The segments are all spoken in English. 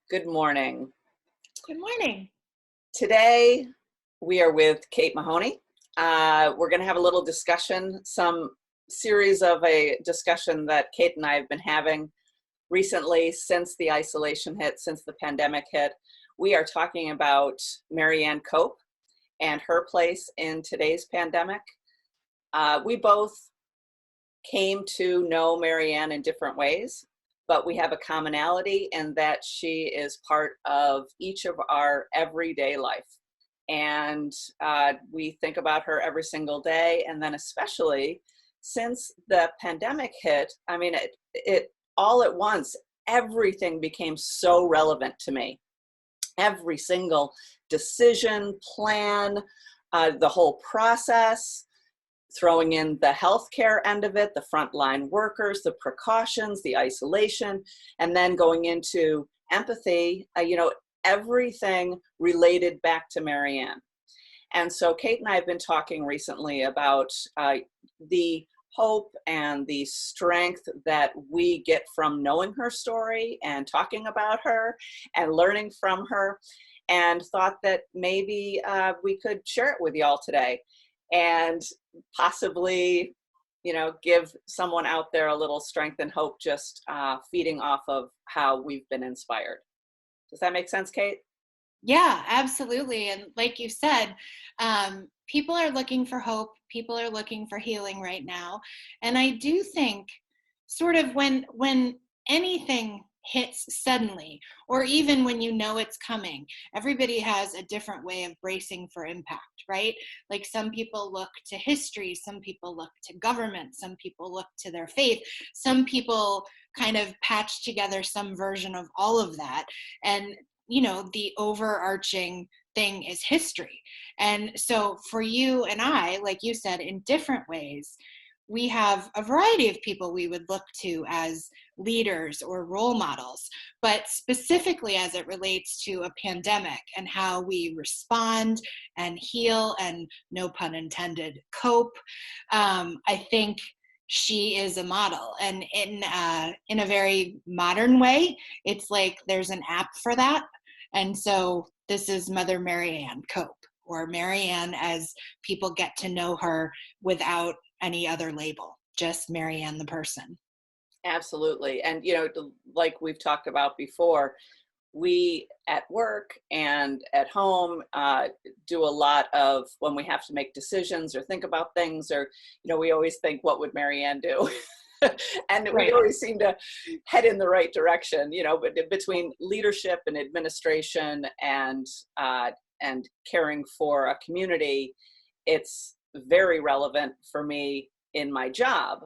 Good morning. Good morning. Today we are with Kate Mahoney. We're going to have a little discussion, some series of a discussion that Kate and I have been having recently since the isolation hit, since the pandemic hit. We are talking about Marianne Cope and her place in today's pandemic. We both came to know Marianne in different ways, but we have a commonality in that she is part of each of our everyday life. And we think about her every single day. And then especially since the pandemic hit, I mean, it all at once, everything became so relevant to me. Every single decision, plan, the whole process, throwing in the healthcare end of it, the frontline workers, the precautions, the isolation, and then going into empathy, everything related back to Marianne. And so Kate and I have been talking recently about the hope and the strength that we get from knowing her story and talking about her and learning from her, and thought that maybe we could share it with y'all today and possibly, give someone out there a little strength and hope, just feeding off of how we've been inspired. Does that make sense, Kate? Yeah, absolutely. And like you said, people are looking for hope. People are looking for healing right now. And I do think sort of when anything hits suddenly, or even when you know it's coming, everybody has a different way of bracing for impact, right? Like some people look to history, some people look to government, some people look to their faith, some people kind of patch together some version of all of that. And the overarching thing is history. And so for you and I, like you said, in different ways, we have a variety of people we would look to as leaders or role models, but specifically as it relates to a pandemic and how we respond and heal and, no pun intended, cope, I think she is a model. And in a very modern way, it's like there's an app for that. And so this is Mother Marianne Cope, or Marianne as people get to know her without any other label, just Marianne the person. Absolutely. And, like we've talked about before, we at work and at home do a lot of, when we have to make decisions or think about things, or, we always think, what would Marianne do? And Right. we always seem to head in the right direction, but between leadership and administration and caring for a community, it's very relevant for me in my job.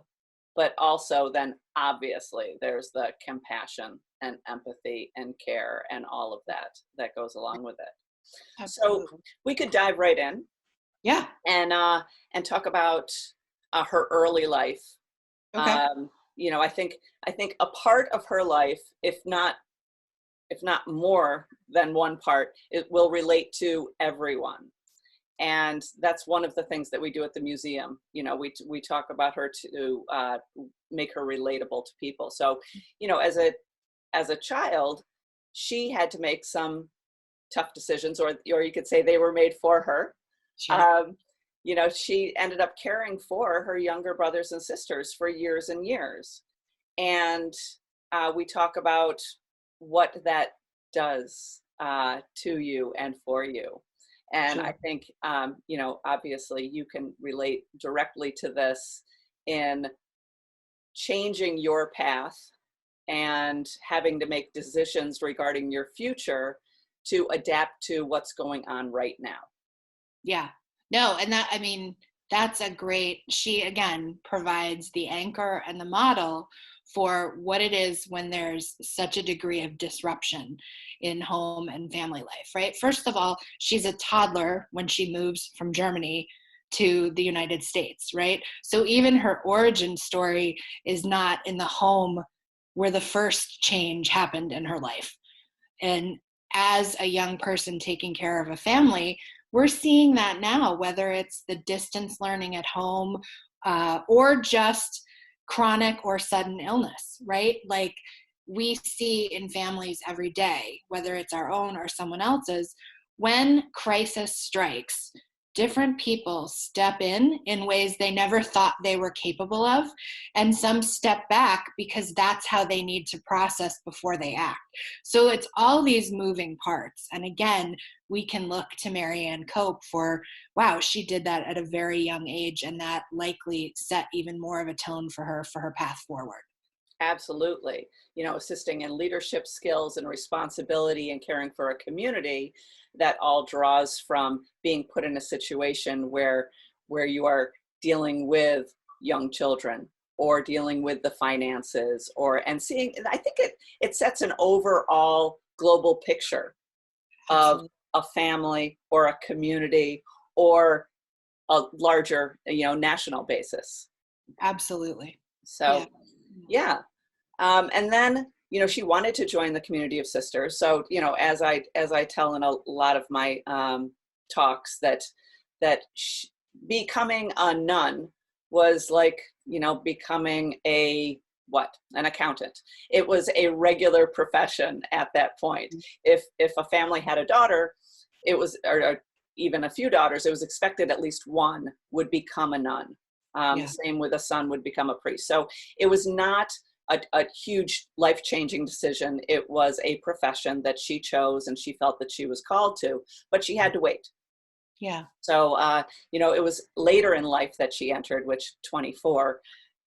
But also then obviously there's the compassion and empathy and care and all of that goes along with it. Absolutely. So we could dive right in. Yeah. And talk about her early life. Okay. I think a part of her life, if not more than one part, it will relate to everyone. And that's one of the things that we do at the museum. We talk about her to make her relatable to people. So, as a child, she had to make some tough decisions, or you could say they were made for her. Sure. She ended up caring for her younger brothers and sisters for years and years. And we talk about what that does to you and for you. And Sure. I think, obviously you can relate directly to this in changing your path and having to make decisions regarding your future to adapt to what's going on right now. Yeah. No, and that's she again provides the anchor and the model for what it is when there's such a degree of disruption in home and family life, right? First of all, she's a toddler when she moves from Germany to the United States, right? So even her origin story is not in the home where the first change happened in her life. And as a young person taking care of a family, we're seeing that now, whether it's the distance learning at home or just chronic or sudden illness, right? Like we see in families every day, whether it's our own or someone else's, when crisis strikes, different people step in ways they never thought they were capable of, and some step back because that's how they need to process before they act. So it's all these moving parts. And again, we can look to Marianne Cope for, wow, she did that at a very young age, and that likely set even more of a tone for her path forward. Absolutely. Assisting in leadership skills and responsibility and caring for a community, that all draws from being put in a situation where you are dealing with young children or dealing with the finances, and seeing, I think it sets an overall global picture of Absolutely. a family or a community or a larger, national basis. Absolutely. So, yeah. And then, she wanted to join the community of sisters. So, as I tell in a lot of my talks, that becoming a nun was like, becoming an accountant. It was a regular profession at that point. If a family had a daughter, it was, or even a few daughters, it was expected at least one would become a nun. Same with a son would become a priest. So it was not a huge life-changing decision. It was a profession that she chose and she felt that she was called to, but she had to wait. Yeah. So, it was later in life that she entered, which 24,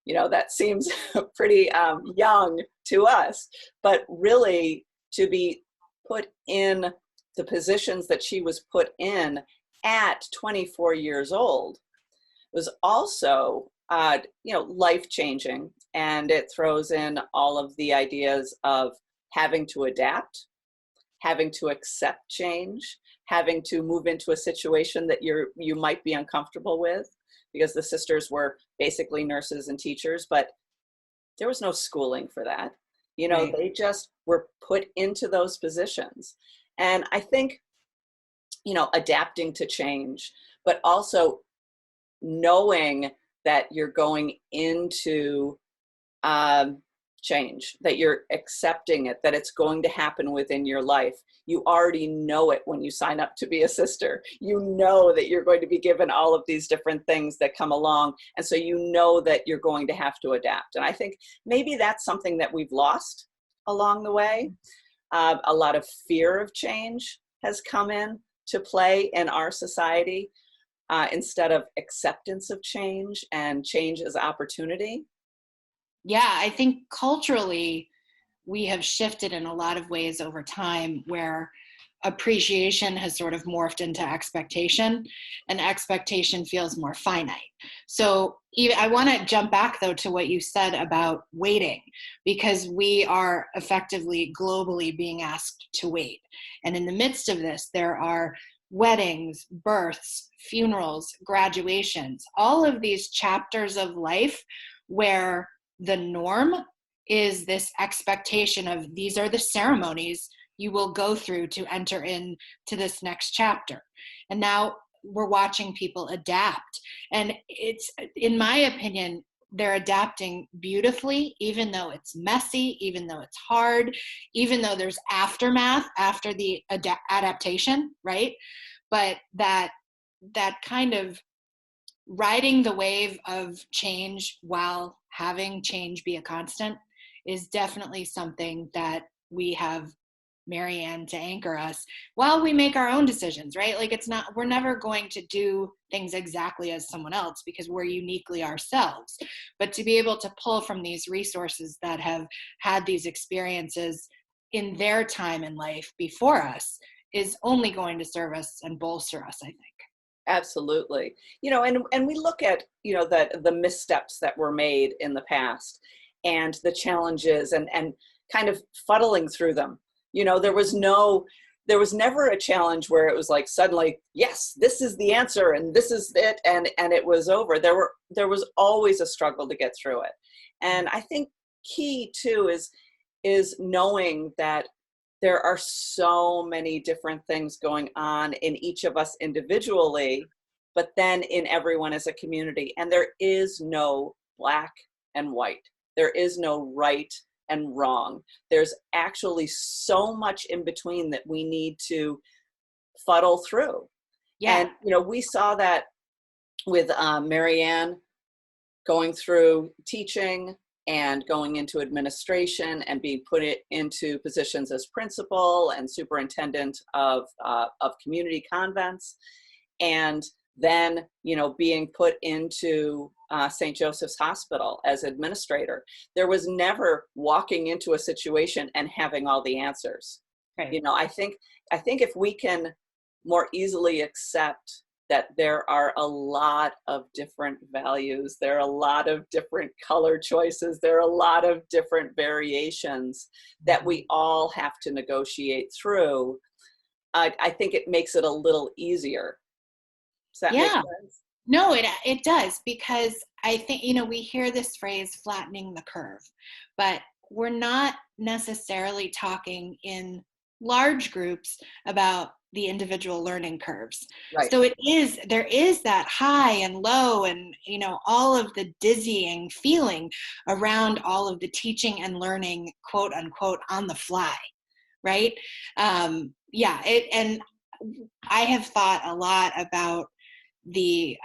that seems pretty young to us, but really to be put in the positions that she was put in at 24 years old was also, life-changing. And it throws in all of the ideas of having to adapt, having to accept change, having to move into a situation that you might be uncomfortable with, because the sisters were basically nurses and teachers, but there was no schooling for that. Right. They just were put into those positions. And I think, adapting to change, but also knowing that you're going into change, that you're accepting it, that it's going to happen within your life. You already know it when you sign up to be a sister. You know that you're going to be given all of these different things that come along. And so you know that you're going to have to adapt. And I think maybe that's something that we've lost along the way. A lot of fear of change has come in to play in our society, instead of acceptance of change and change as opportunity. Yeah, I think culturally we have shifted in a lot of ways over time, where appreciation has sort of morphed into expectation, and expectation feels more finite. So I want to jump back though to what you said about waiting, because we are effectively globally being asked to wait. And in the midst of this, there are weddings, births, funerals, graduations, all of these chapters of life where the norm is this expectation of, these are the ceremonies you will go through to enter into this next chapter. And now we're watching people adapt. And it's, in my opinion, they're adapting beautifully, even though it's messy, even though it's hard, even though there's aftermath after the adaptation, right? But that kind of riding the wave of change while having change be a constant is definitely something that we have Marianne to anchor us while we make our own decisions, right? Like, it's not, we're never going to do things exactly as someone else because we're uniquely ourselves. But to be able to pull from these resources that have had these experiences in their time in life before us is only going to serve us and bolster us, I think. Absolutely. And we look at, the missteps that were made in the past and the challenges and kind of fuddling through them. There was never a challenge where it was like suddenly, yes, this is the answer and this is it, and it was over. There was always a struggle to get through it. And I think key too is knowing that there are so many different things going on in each of us individually, but then in everyone as a community. And there is no black and white. There is no right and wrong. There's actually so much in between that we need to fuddle through. Yeah. And, we saw that with Marianne going through teaching and going into administration and being put into positions as principal and superintendent of community convents, and then being put into St. Joseph's Hospital as administrator. There was never walking into a situation and having all the answers. Right. I think if we can more easily accept that there are a lot of different values, there are a lot of different color choices, there are a lot of different variations that we all have to negotiate through, I think it makes it a little easier. Does that make sense? No, it does, because I think, we hear this phrase, flattening the curve, but we're not necessarily talking in large groups about the individual learning curves. Right. So there is that high and low and, all of the dizzying feeling around all of the teaching and learning, quote unquote, on the fly. Right. And I have thought a lot about the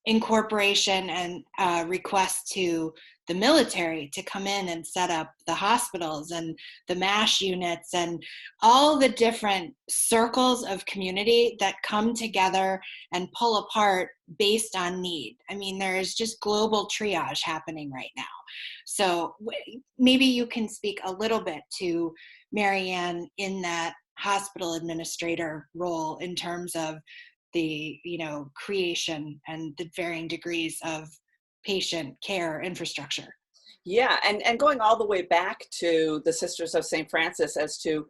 incorporation and request to the military to come in and set up the hospitals and the MASH units and all the different circles of community that come together and pull apart based on need. I mean, there is just global triage happening right now. So maybe you can speak a little bit to Marianne in that hospital administrator role in terms of the creation and the varying degrees of patient care infrastructure. Yeah, and going all the way back to the Sisters of St. Francis as to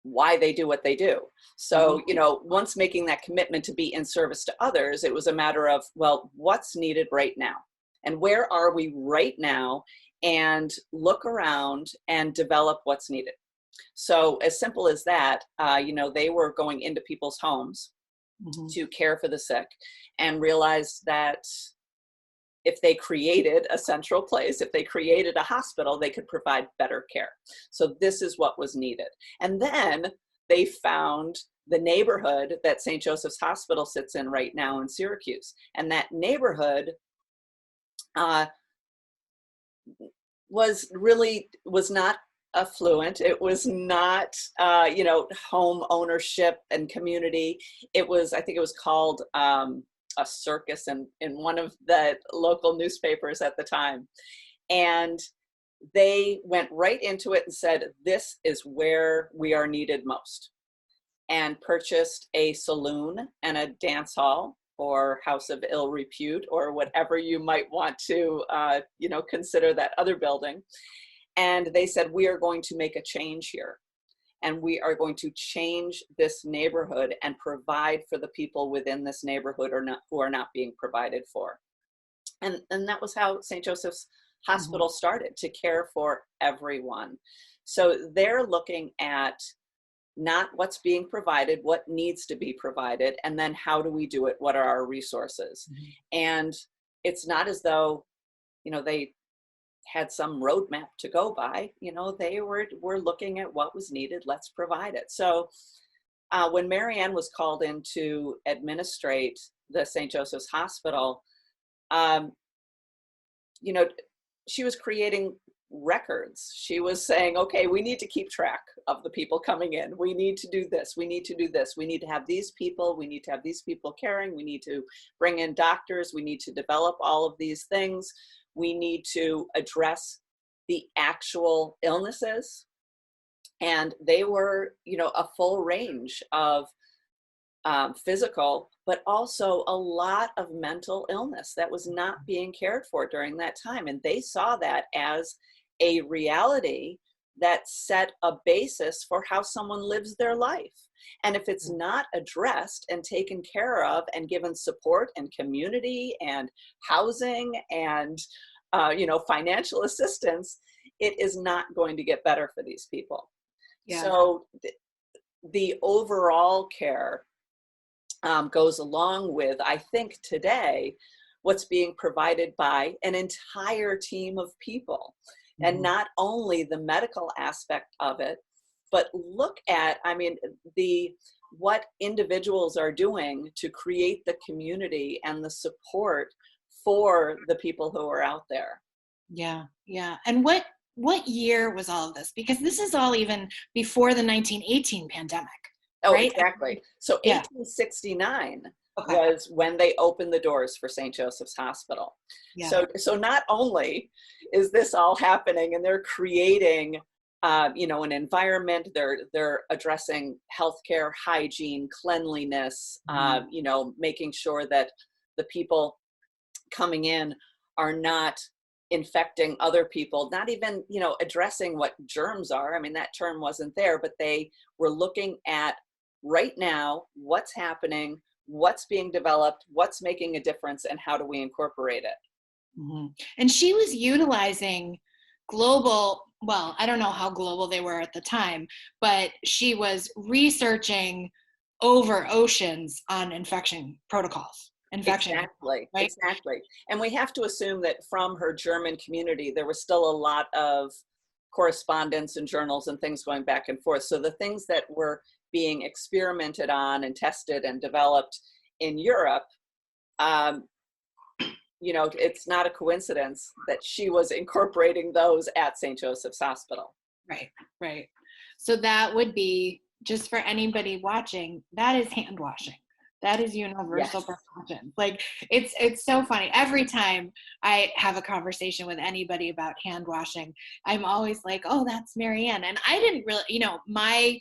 why they do what they do. So, once making that commitment to be in service to others, it was a matter of, well, what's needed right now? And where are we right now? And look around and develop what's needed. So as simple as that, they were going into people's homes to care for the sick, and realized that if they created a central place, if they created a hospital, they could provide better care. So this is what was needed. And then they found the neighborhood that St. Joseph's Hospital sits in right now in Syracuse. And that neighborhood was not affluent. It was not, home ownership and community. I think it was called a circus in one of the local newspapers at the time. And they went right into it and said, this is where we are needed most, and purchased a saloon and a dance hall, or house of ill repute, or whatever you might want to, consider that other building. And they said, we are going to make a change here, and we are going to change this neighborhood and provide for the people within this neighborhood who are not being provided for. And that was how St. Joseph's Hospital started, to care for everyone. So they're looking at not what's being provided, what needs to be provided, and then how do we do it? What are our resources? And it's not as though, they had some roadmap to go by. They were looking at what was needed. Let's provide it. So when Marianne was called in to administrate the St. Joseph's Hospital, she was creating records. She was saying, okay, we need to keep track of the people coming in. We need to do this. We need to do this. We need to have these people. We need to have these people caring. We need to bring in doctors. We need to develop all of these things. We need to address the actual illnesses. And they were, a full range of physical, but also a lot of mental illness that was not being cared for during that time. And they saw that as a reality that set a basis for how someone lives their life. And if it's not addressed and taken care of and given support and community and housing and, financial assistance, it is not going to get better for these people. Yeah. So the overall care goes along with, I think today, what's being provided by an entire team of people. And not only the medical aspect of it, but look at, I mean, what individuals are doing to create the community and the support for the people who are out there. Yeah, yeah. And what year was all of this? Because this is all even before the 1918 pandemic, Oh, right? exactly. So Yeah. 1869 Okay. was when they opened the doors for St. Joseph's Hospital. Yeah. So not only is this all happening and they're creating an environment, they're addressing healthcare, hygiene, cleanliness, making sure that the people coming in are not infecting other people, not even, addressing what germs are. I mean, that term wasn't there, but they were looking at right now, what's happening, what's being developed, what's making a difference, and how do we incorporate it? Mm-hmm. And she was utilizing global, well, I don't know how global they were at the time, but she was researching over oceans on infection protocols. Exactly, right? exactly. And we have to assume that from her German community, there was still a lot of correspondence and journals and things going back and forth. So the things that were being experimented on and tested and developed in Europe, it's not a coincidence that she was incorporating those at St. Joseph's Hospital. Right, right. So that would be, just for anybody watching, that is hand washing. That is universal precaution. Like, it's so funny. Every time I have a conversation with anybody about hand washing, I'm always like, oh, that's Marianne. And I didn't really, my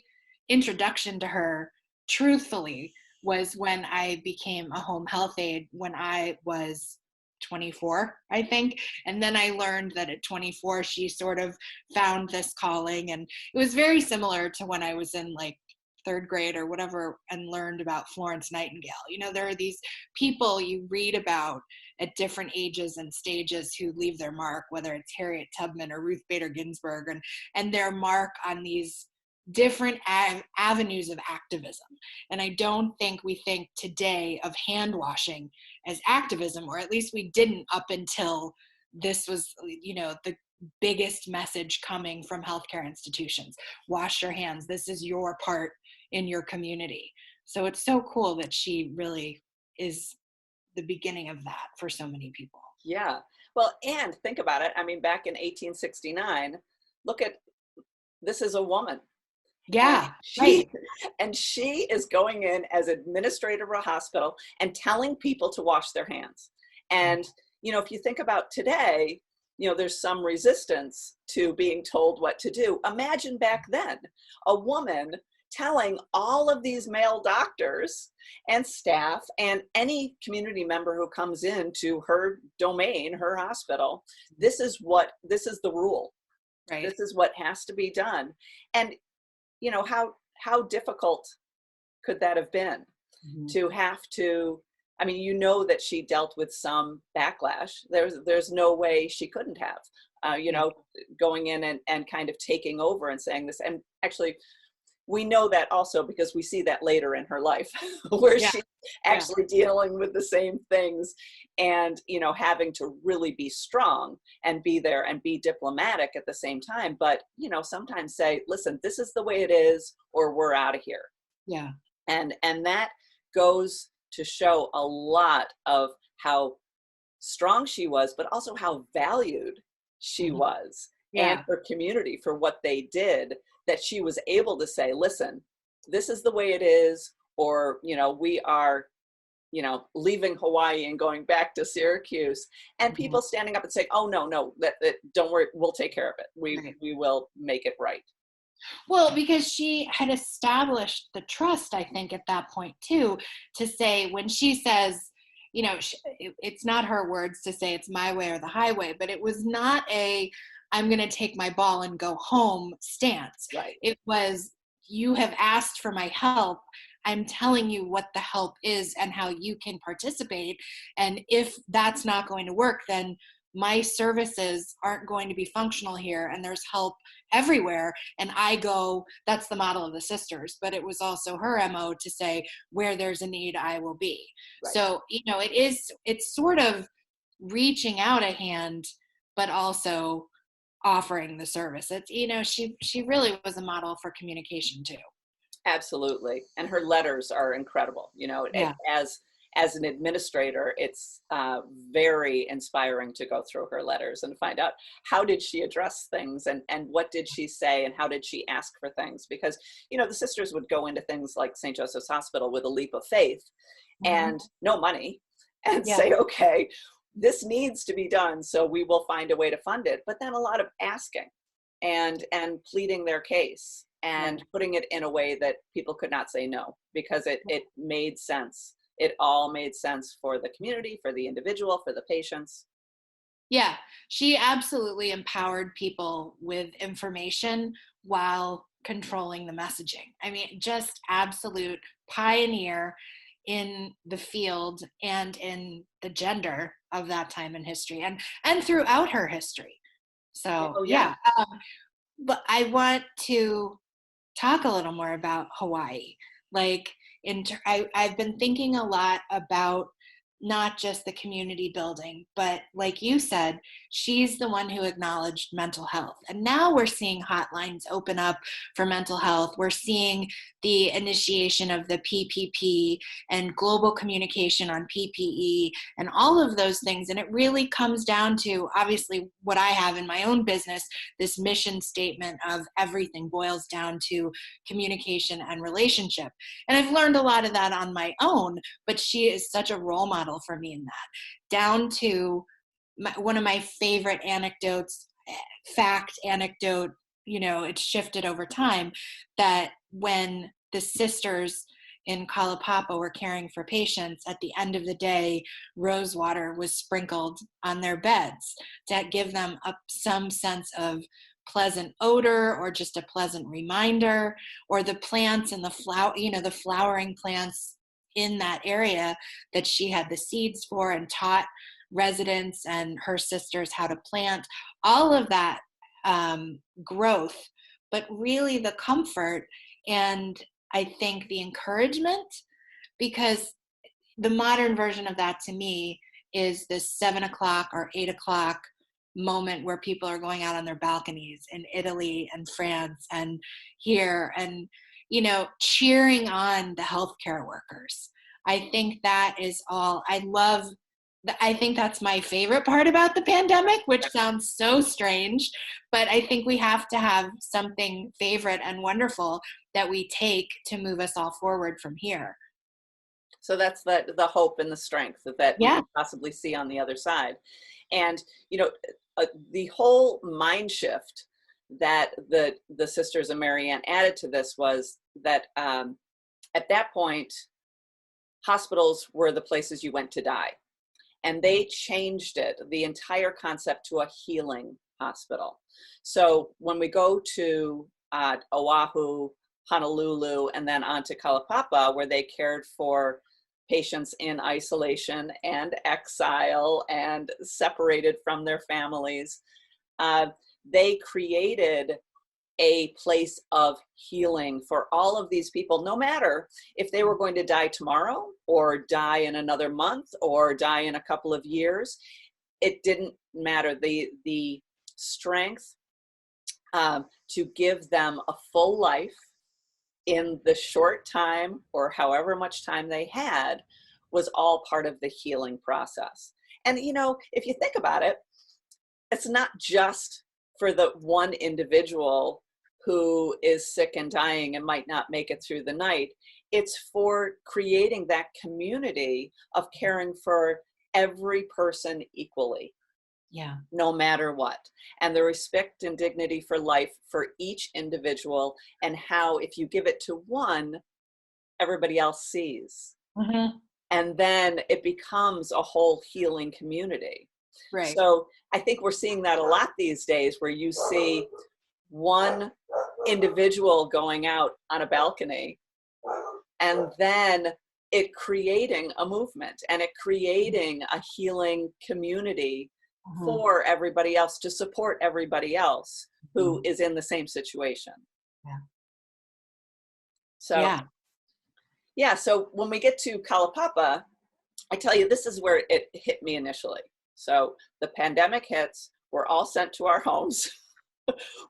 introduction to her, truthfully, was when I became a home health aide when I was 24, I think. And then I learned that at 24, she sort of found this calling. And it was very similar to when I was in like third grade or whatever and learned about Florence Nightingale. There are these people you read about at different ages and stages who leave their mark, whether it's Harriet Tubman or Ruth Bader Ginsburg, and their mark on these different avenues of activism. And I don't think we think today of hand washing as activism, or at least we didn't up until this was, the biggest message coming from healthcare institutions. Wash your hands. This is your part in your community. So it's so cool that she really is the beginning of that for so many people. Yeah. Well, and think about it. I mean, back in 1869, look at, this is a woman. Yeah, right. And she is going in as administrator of a hospital and telling people to wash their hands. And, if you think about today, there's some resistance to being told what to do. Imagine back then, a woman telling all of these male doctors and staff and any community member who comes into her domain, her hospital, this is the rule. Right. This is what has to be done. And how difficult could that have been to have to, I mean, that she dealt with some backlash. There's no way she couldn't have, going in and kind of taking over and saying this. And actually, we know that also because we see that later in her life where she's actually dealing with the same things and, having to really be strong and be there and be diplomatic at the same time. But, sometimes say, listen, this is the way it is, or we're out of here. Yeah. And that goes to show a lot of how strong she was, but also how valued she was and her community for what they did, that she was able to say, listen, this is the way it is, or, we are, leaving Hawaii and going back to Syracuse, and people standing up and saying, oh, no, don't worry, we'll take care of it. We will make it right. Well, because she had established the trust, I think, at that point too, to say, when she says, it's not her words to say it's my way or the highway, but it was not I'm going to take my ball and go home stance. Right. It was, you have asked for my help. I'm telling you what the help is and how you can participate. And if that's not going to work, then my services aren't going to be functional here, and there's help everywhere. And that's the model of the sisters, but it was also her MO to say, where there's a need, I will be. Right. So, it's sort of reaching out a hand, but also offering the service. It's, she really was a model for communication too. Absolutely. And her letters are incredible. Yeah. As an administrator, it's very inspiring to go through her letters and find out how did she address things, and what did she say, and how did she ask for things? Because, the sisters would go into things like St. Joseph's Hospital with a leap of faith and no money, and say, okay, this needs to be done, so we will find a way to fund it. But then a lot of asking and pleading their case and putting it in a way that people could not say no, because it made sense. It all made sense for the community, for the individual, for the patients. Yeah, she absolutely empowered people with information while controlling the messaging. I mean, just absolute pioneer in the field and in the gender of that time in history, and throughout her history. So but I want to talk a little more about Hawaii. Like, I've been thinking a lot about not just the community building, but like you said, she's the one who acknowledged mental health. And now we're seeing hotlines open up for mental health. We're seeing the initiation of the PPP and global communication on PPE and all of those things. And it really comes down to, obviously, what I have in my own business, this mission statement of everything boils down to communication and relationship. And I've learned a lot of that on my own, but she is such a role model for me in that, down to one of my favorite anecdotes, it's shifted over time, that when the sisters in Kalapapa were caring for patients, at the end of the day, rose water was sprinkled on their beds to give them some sense of pleasant odor, or just a pleasant reminder, or the plants and the flowering plants in that area that she had the seeds for and taught residents and her sisters how to plant, all of that growth, but really the comfort and I think the encouragement, because the modern version of that to me is this 7 o'clock or 8 o'clock moment where people are going out on their balconies in Italy and France and here, and cheering on the healthcare workers. I think that is all I think that's my favorite part about the pandemic, which sounds so strange, but I think we have to have something favorite and wonderful that we take to move us all forward from here. So that's the hope and the strength that we can possibly see on the other side. And, the whole mind shift that the sisters and Marianne added to this was that at that point, hospitals were the places you went to die. And they changed the entire concept to a healing hospital. So when we go to Oahu, Honolulu, and then on to Kalapapa, where they cared for patients in isolation and exile and separated from their families, they created a place of healing for all of these people, no matter if they were going to die tomorrow or die in another month or die in a couple of years. It didn't matter. The strength to give them a full life in the short time or however much time they had was all part of the healing process. And if you think about it, it's not just for the one individual who is sick and dying and might not make it through the night. It's for creating that community of caring for every person equally. Yeah. No matter what. And the respect and dignity for life for each individual, and how if you give it to one, everybody else sees. Mm-hmm. And then it becomes a whole healing community. Right. So I think we're seeing that a lot these days, where you see one individual going out on a balcony and then it creating a movement and it creating a healing community for everybody else, to support everybody else who is in the same situation. Yeah. So so when we get to Kalapapa, I tell you, this is where it hit me initially. So the pandemic hits, we're all sent to our homes.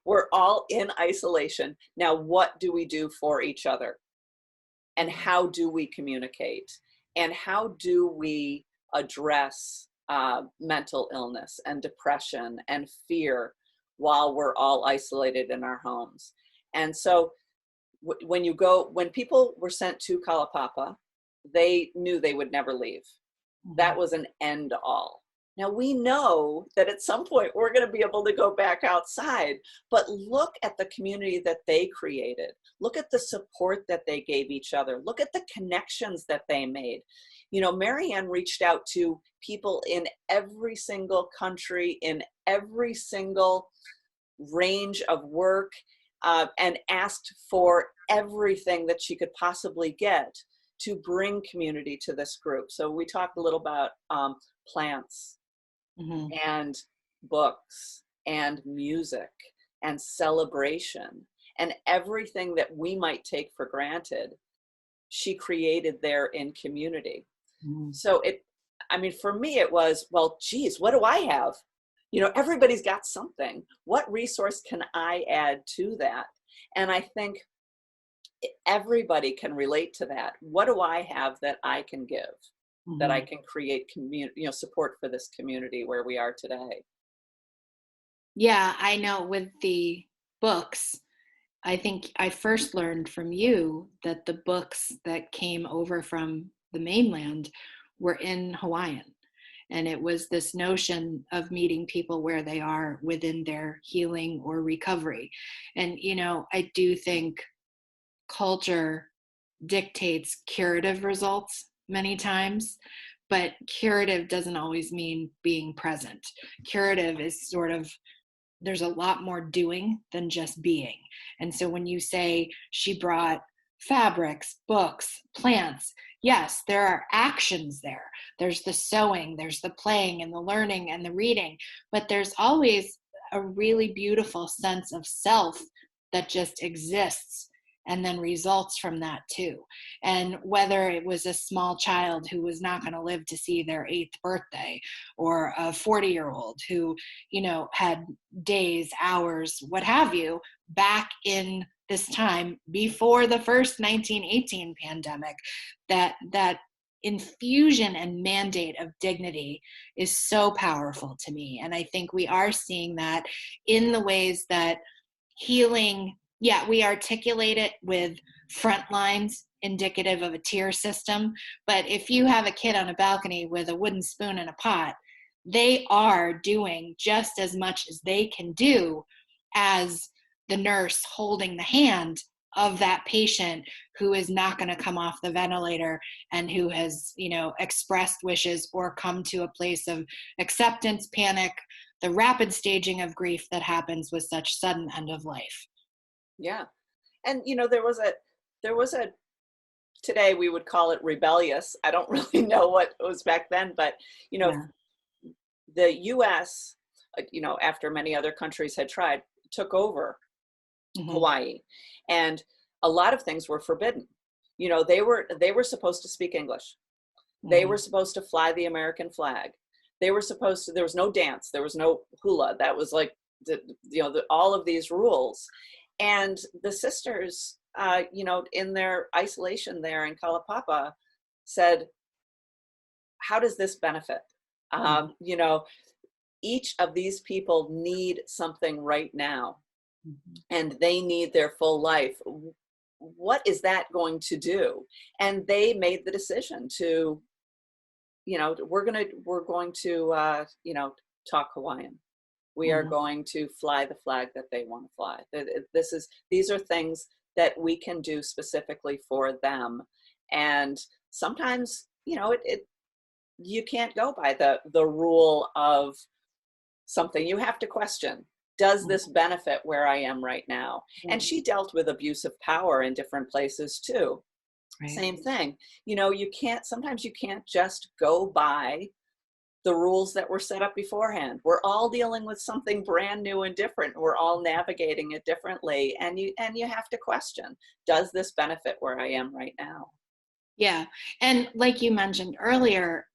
We're all in isolation. Now, what do we do for each other? And how do we communicate? And how do we address mental illness and depression and fear while we're all isolated in our homes? And so when people were sent to Kalapapa, they knew they would never leave. That was an end all. Now we know that at some point we're going to be able to go back outside, but look at the community that they created. Look at the support that they gave each other. Look at the connections that they made. You know, Marianne reached out to people in every single country, in every single range of work, and asked for everything that she could possibly get to bring community to this group. So we talked a little about plants and books and music and celebration and everything that we might take for granted, she created there in community. So for me, it was, well, geez, what do I have? You know, everybody's got something. What resource can I add to that? And I think everybody can relate to that. What do I have that I can give, that I can create community, support for this community where we are today? Yeah, I know with the books, I think I first learned from you that the books that came over from the mainland were in Hawaiian. And it was this notion of meeting people where they are within their healing or recovery. And, I do think culture dictates curative results many times, but curative doesn't always mean being present. Curative is sort of, there's a lot more doing than just being. And so when you say she brought fabrics, books, plants, yes, there are actions there. There's the sewing, there's the playing and the learning and the reading, but there's always a really beautiful sense of self that just exists and then results from that too. And whether it was a small child who was not going to live to see their 8th birthday, or a 40-year-old who, had days, hours, what have you, back in this time before the first 1918 pandemic, that infusion and mandate of dignity is so powerful to me. And I think we are seeing that in the ways that healing, we articulate it with front lines indicative of a tier system. But if you have a kid on a balcony with a wooden spoon and a pot, they are doing just as much as they can do as the nurse holding the hand of that patient who is not going to come off the ventilator and who has, expressed wishes or come to a place of acceptance, panic, the rapid staging of grief that happens with such sudden end of life. Yeah. And, there was a, today we would call it rebellious. I don't really know what it was back then, but, the US, after many other countries had tried, took over Hawaii, and a lot of things were forbidden. They were supposed to speak English. They were supposed to fly the American flag. They were supposed to, there was no dance. There was no hula. That was like, all of these rules. And the sisters, in their isolation there in Kalapapa said, how does this benefit? Each of these people need something right now, and they need their full life. What is that going to do? And they made the decision to, we're going to talk Hawaiian. We are going to fly the flag that they want to fly. These are things that we can do specifically for them. And sometimes, you can't go by the rule of something. You have to question, does this benefit where I am right now? And she dealt with abuse of power in different places too. Right. Same thing. Sometimes you can't just go by the rules that were set up beforehand. We're all dealing with something brand new and different. We're all navigating it differently. And you have to question, does this benefit where I am right now? Yeah. And like you mentioned earlier,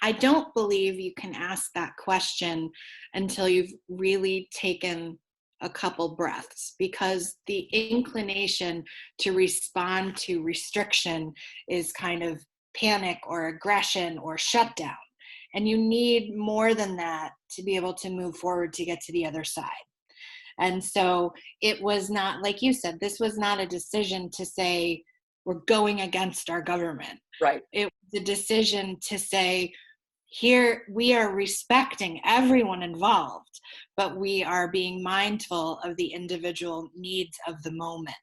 I don't believe you can ask that question until you've really taken a couple breaths, because the inclination to respond to restriction is kind of panic or aggression or shutdown. And you need more than that to be able to move forward to get to the other side. And so it was not, like you said, this was not a decision to say we're going against our government. Right. It was a decision to say, here we are respecting everyone involved, but we are being mindful of the individual needs of the moment,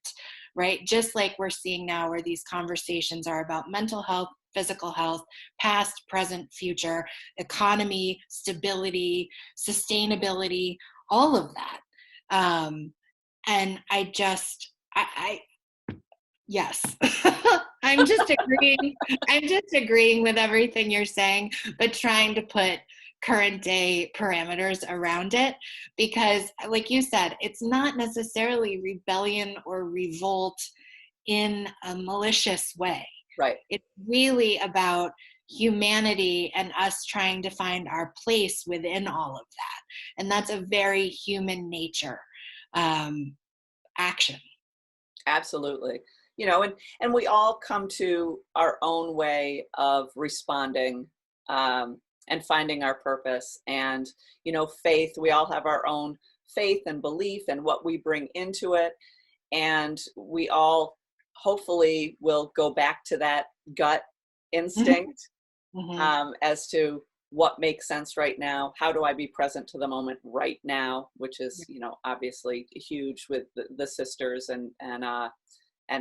right? Just like we're seeing now, where these conversations are about mental health, physical health, past, present, future, economy, stability, sustainability, all of that. And yes, I'm just agreeing. I'm just agreeing with everything you're saying, but trying to put current day parameters around it, because like you said, it's not necessarily rebellion or revolt in a malicious way. Right. It's really about humanity and us trying to find our place within all of that. And that's a very human nature action. Absolutely. And we all come to our own way of responding, and finding our purpose. And, faith, we all have our own faith and belief and what we bring into it. And we all hopefully will go back to that gut instinct, Mm-hmm. as to what makes sense right now. How do I be present to the moment right now? Which is, obviously huge with the sisters, and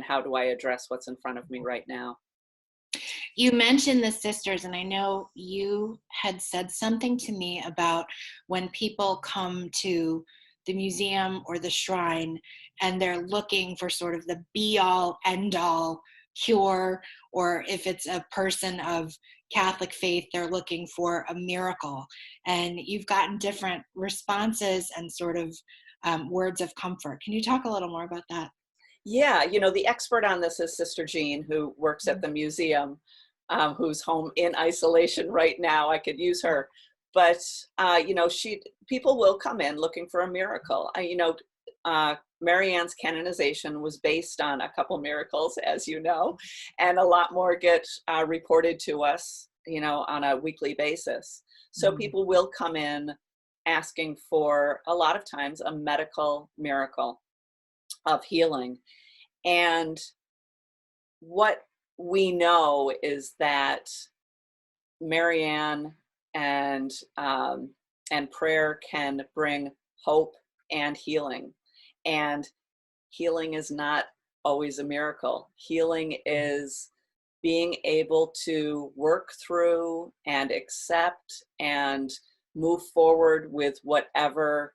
how do I address what's in front of me right now? You mentioned the sisters, and I know you had said something to me about when people come to the museum or the shrine and they're looking for sort of the be all end all cure, or if it's a person of Catholic faith, they're looking for a miracle. And you've gotten different responses and sort of words of comfort. Can you talk a little more about that? Yeah, the expert on this is Sister Jean, who works at the museum, who's home in isolation right now. I could use her, but people will come in looking for a miracle. Marianne's canonization was based on a couple miracles, as you know, and a lot more get reported to us, on a weekly basis. So people will come in asking for, a lot of times, a medical miracle of healing. And what we know is that Marianne and prayer can bring hope and healing. And healing is not always a miracle. Healing is being able to work through and accept and move forward with whatever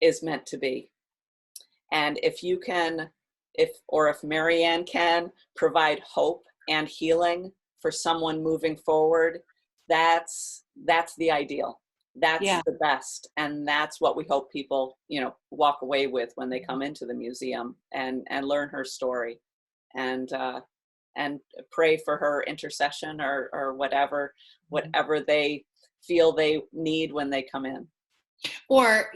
is meant to be. And if you can, if Marianne can provide hope and healing for someone moving forward, that's the ideal. That's the best. And that's what we hope people, walk away with when they come into the museum and learn her story, and pray for her intercession or whatever they feel they need when they come in. Or,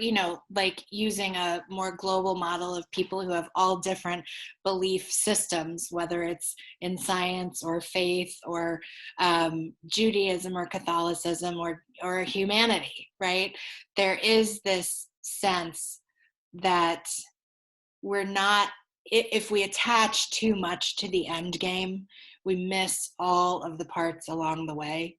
like using a more global model of people who have all different belief systems, whether it's in science or faith or Judaism or Catholicism or humanity, right? There is this sense that we're not, if we attach too much to the end game, we miss all of the parts along the way.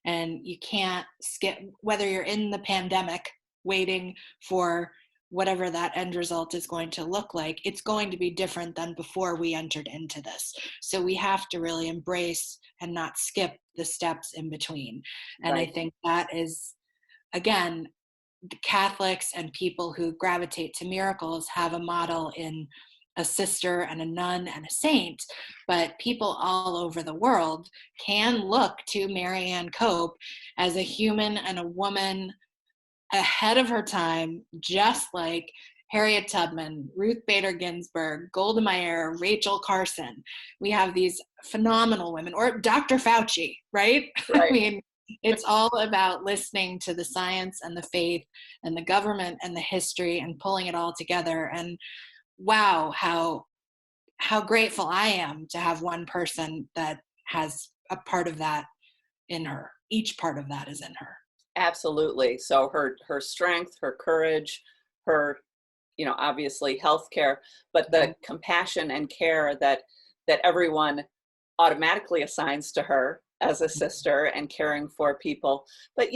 And you can't skip, whether you're in the pandemic waiting for whatever that end result is going to look like, it's going to be different than before we entered into this. So we have to really embrace and not skip the steps in between. And Right. I think that is, again, the Catholics and people who gravitate to miracles have a model in a sister and a nun and a saint, but people all over the world can look to Marianne Cope as a human and a woman ahead of her time, just like Harriet Tubman, Ruth Bader Ginsburg, Golda Meir, Rachel Carson. We have these phenomenal women, or Dr. Fauci, right? I Right. mean, it's all about listening to the science and the faith and the government and the history and pulling it all together. And wow, how grateful I am to have one person that has a part of that in her. Each part of that is in her. Absolutely. So her strength, her courage, her, obviously healthcare, but the compassion and care that everyone automatically assigns to her as a sister and caring for people. But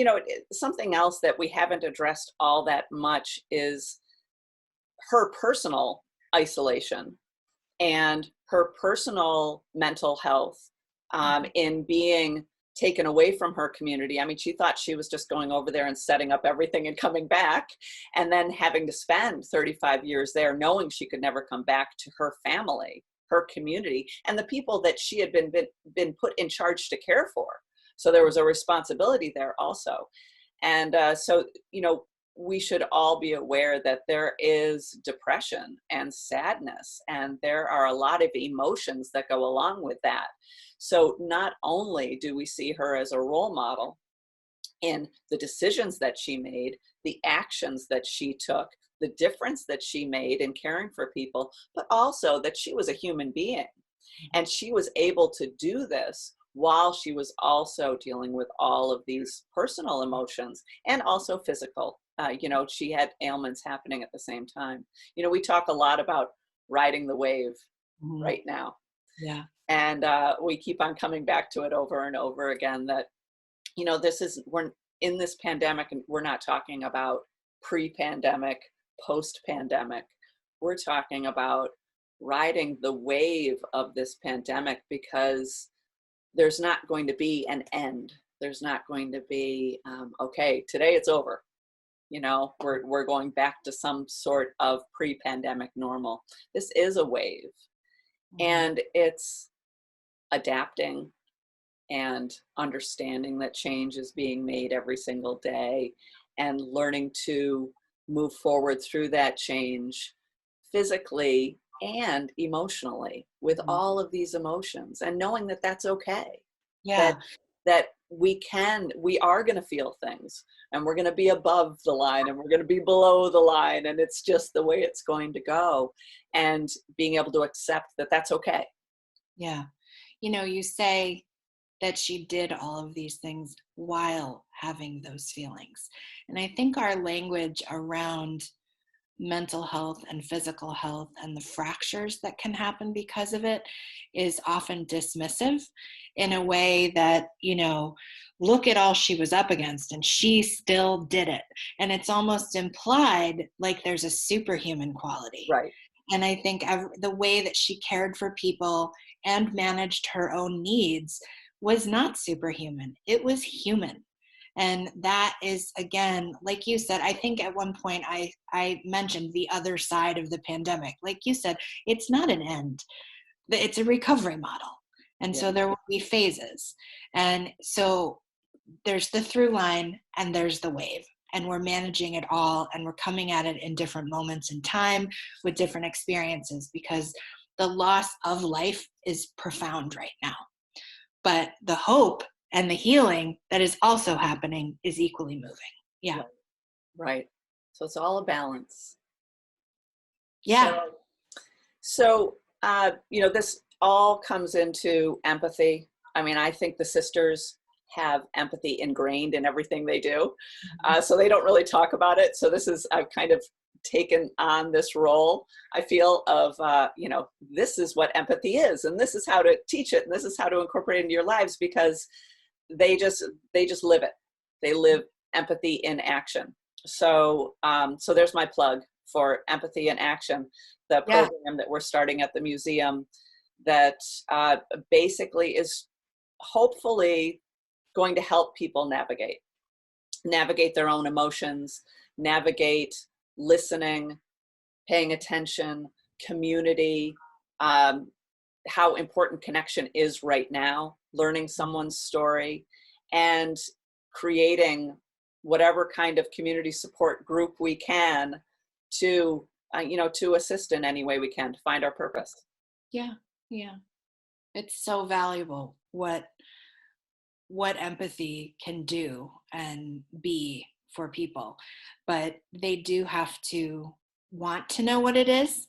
something else that we haven't addressed all that much is her personal isolation and her personal mental health, in being taken away from her community. I mean, she thought she was just going over there and setting up everything and coming back, and then having to spend 35 years there, knowing she could never come back to her family, her community, and the people that she had been put in charge to care for. So there was a responsibility there also. And so, we should all be aware that there is depression and sadness, and there are a lot of emotions that go along with that. So not only do we see her as a role model in the decisions that she made, the actions that she took, the difference that she made in caring for people, but also that she was a human being. And she was able to do this while she was also dealing with all of these personal emotions and also physical. She had ailments happening at the same time. We talk a lot about riding the wave right now. Yeah. And we keep on coming back to it over and over again that, we're in this pandemic, and we're not talking about pre-pandemic, post-pandemic. We're talking about riding the wave of this pandemic, because there's not going to be an end. There's not going to be, okay, today it's over. We're going back to some sort of pre-pandemic normal. This is a wave, and it's adapting and understanding that change is being made every single day, and learning to move forward through that change physically and emotionally, with all of these emotions, and knowing that that's okay. Yeah. That we are going to feel things, and we're going to be above the line, and we're going to be below the line, and it's just the way it's going to go, and being able to accept that that's okay. Yeah. You say that she did all of these things while having those feelings. And I think our language around mental health and physical health and the fractures that can happen because of it is often dismissive, in a way that, look at all she was up against and she still did it. And it's almost implied like there's a superhuman quality. Right. And I think the way that she cared for people and managed her own needs was not superhuman. It was human. And that is, again, like you said, I think at one point I mentioned the other side of the pandemic. Like you said, it's not an end. It's a recovery model. And so there will be phases. And so there's the through line and there's the wave. And we're managing it all, and we're coming at it in different moments in time with different experiences, because the loss of life is profound right now. But the hope and the healing that is also happening is equally moving. Yeah. Right. So it's all a balance. Yeah. So this all comes into empathy. I mean, I think the sisters have empathy ingrained in everything they do. So they don't really talk about it. So I've kind of taken on this role, I feel, of, this is what empathy is, and this is how to teach it, and this is how to incorporate it into your lives, because they just live it. They live empathy in action. So, so there's my plug for Empathy in Action, the program that we're starting at the museum that basically is hopefully going to help people navigate their own emotions, navigate listening, paying attention, community, how important connection is right now, learning someone's story, and creating whatever kind of community support group we can to to assist in any way we can to find our purpose. Yeah, yeah. It's so valuable what empathy can do and be for people. But they do have to want to know what it is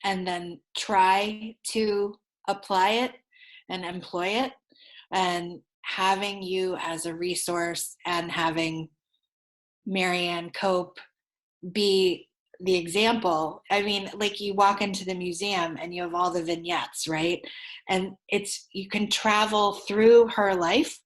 and then try to apply it and employ it. And having you as a resource and having Marianne Cope be the example. I mean, like you walk into the museum and you have all the vignettes, right? And you can travel through her life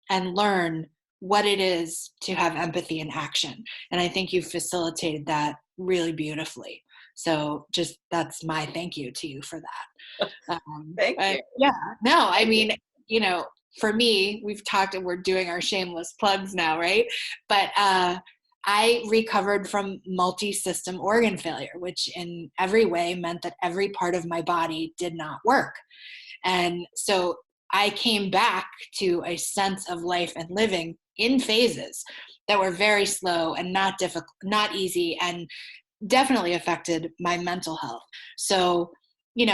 and learn what it is to have empathy in action. And I think you've facilitated that really beautifully. So just that's my thank you to you for that. Thank you. Yeah, no, I mean, for me, we're doing our shameless plugs now, right? But I recovered from multi-system organ failure, which in every way meant that every part of my body did not work. And so I came back to a sense of life and living in phases that were very slow and not difficult, not easy, and definitely affected my mental health. So, we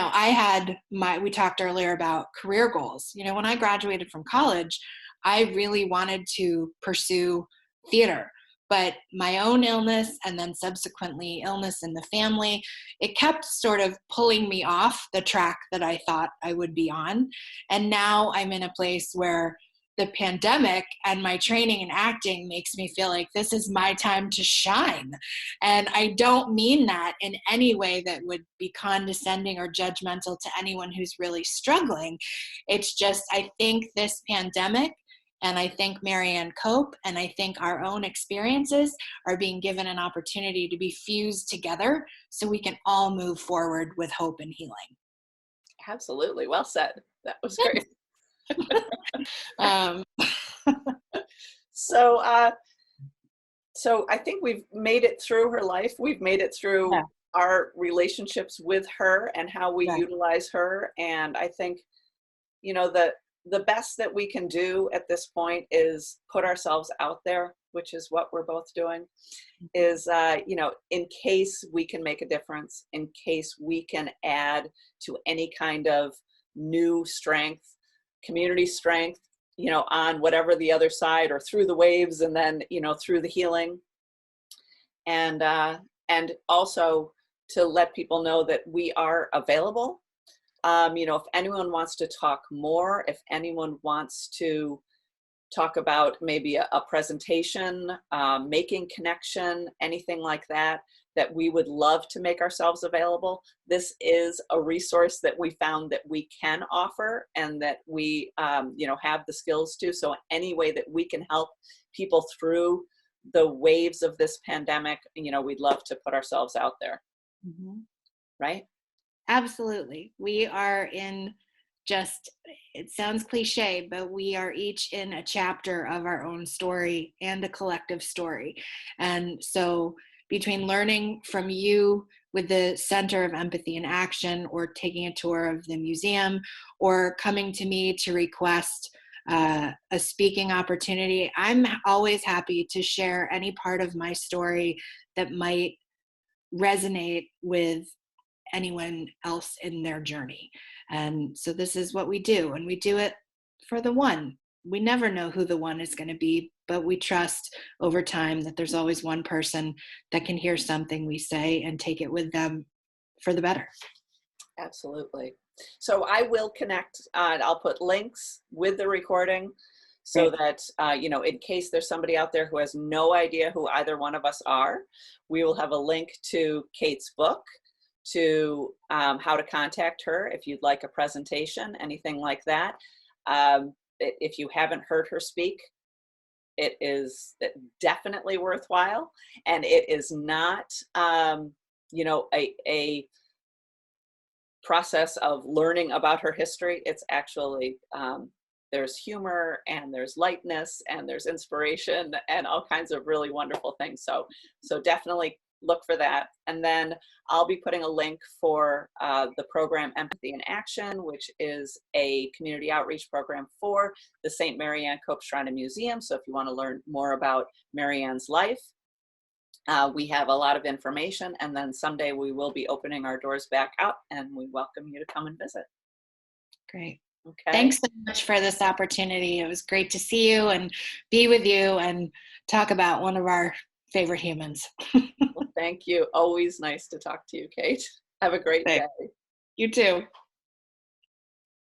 talked earlier about career goals. When I graduated from college, I really wanted to pursue theater, but my own illness and then subsequently illness in the family, it kept sort of pulling me off the track that I thought I would be on. And now I'm in a place where the pandemic and my training in acting makes me feel like this is my time to shine. And I don't mean that in any way that would be condescending or judgmental to anyone who's really struggling. It's just, I think this pandemic, and I think Marianne Cope, and I think our own experiences are being given an opportunity to be fused together so we can all move forward with hope and healing. Absolutely. Well said. That was great. So I think we've made it through her life. We've made it through our relationships with her and how we utilize her. And I think, the best that we can do at this point is put ourselves out there, which is what we're both doing, is, in case we can make a difference, in case we can add to any kind of new strength, community strength, on whatever the other side or through the waves and then, through the healing. And also to let people know that we are available. If anyone wants to talk more, if anyone wants to talk about maybe a presentation, making connection, anything like that, that we would love to make ourselves available. This is a resource that we found that we can offer and that we, have the skills to. So any way that we can help people through the waves of this pandemic, we'd love to put ourselves out there. Mm-hmm. Right? Absolutely. We are it sounds cliche, but we are each in a chapter of our own story and a collective story. And so between learning from you with the Center of Empathy and Action, or taking a tour of the museum, or coming to me to request a speaking opportunity, I'm always happy to share any part of my story that might resonate with anyone else in their journey. And so this is what we do, and we do it for the one. We never know who the one is going to be, but we trust over time that there's always one person that can hear something we say and take it with them for the better. Absolutely. So I will connect, I'll put links with the recording so that, in case there's somebody out there who has no idea who either one of us are, we will have a link to Kate's book, to how to contact her if you'd like a presentation, anything like that. If you haven't heard her speak, it is definitely worthwhile. And it is not, a process of learning about her history. It's actually, there's humor and there's lightness and there's inspiration and all kinds of really wonderful things. So definitely look for that. And then I'll be putting a link for the program Empathy in Action, which is a community outreach program for the St. Marianne Cope Shrine and Museum. So if you want to learn more about Marianne's life We have a lot of information, and then someday we will be opening our doors back out, and we welcome you to come and visit. Great. Okay. Thanks so much for this opportunity. It was great to see you and be with you and talk about one of our favorite humans. Well, thank you. Always nice to talk to you, Kate. Have a great day. You too.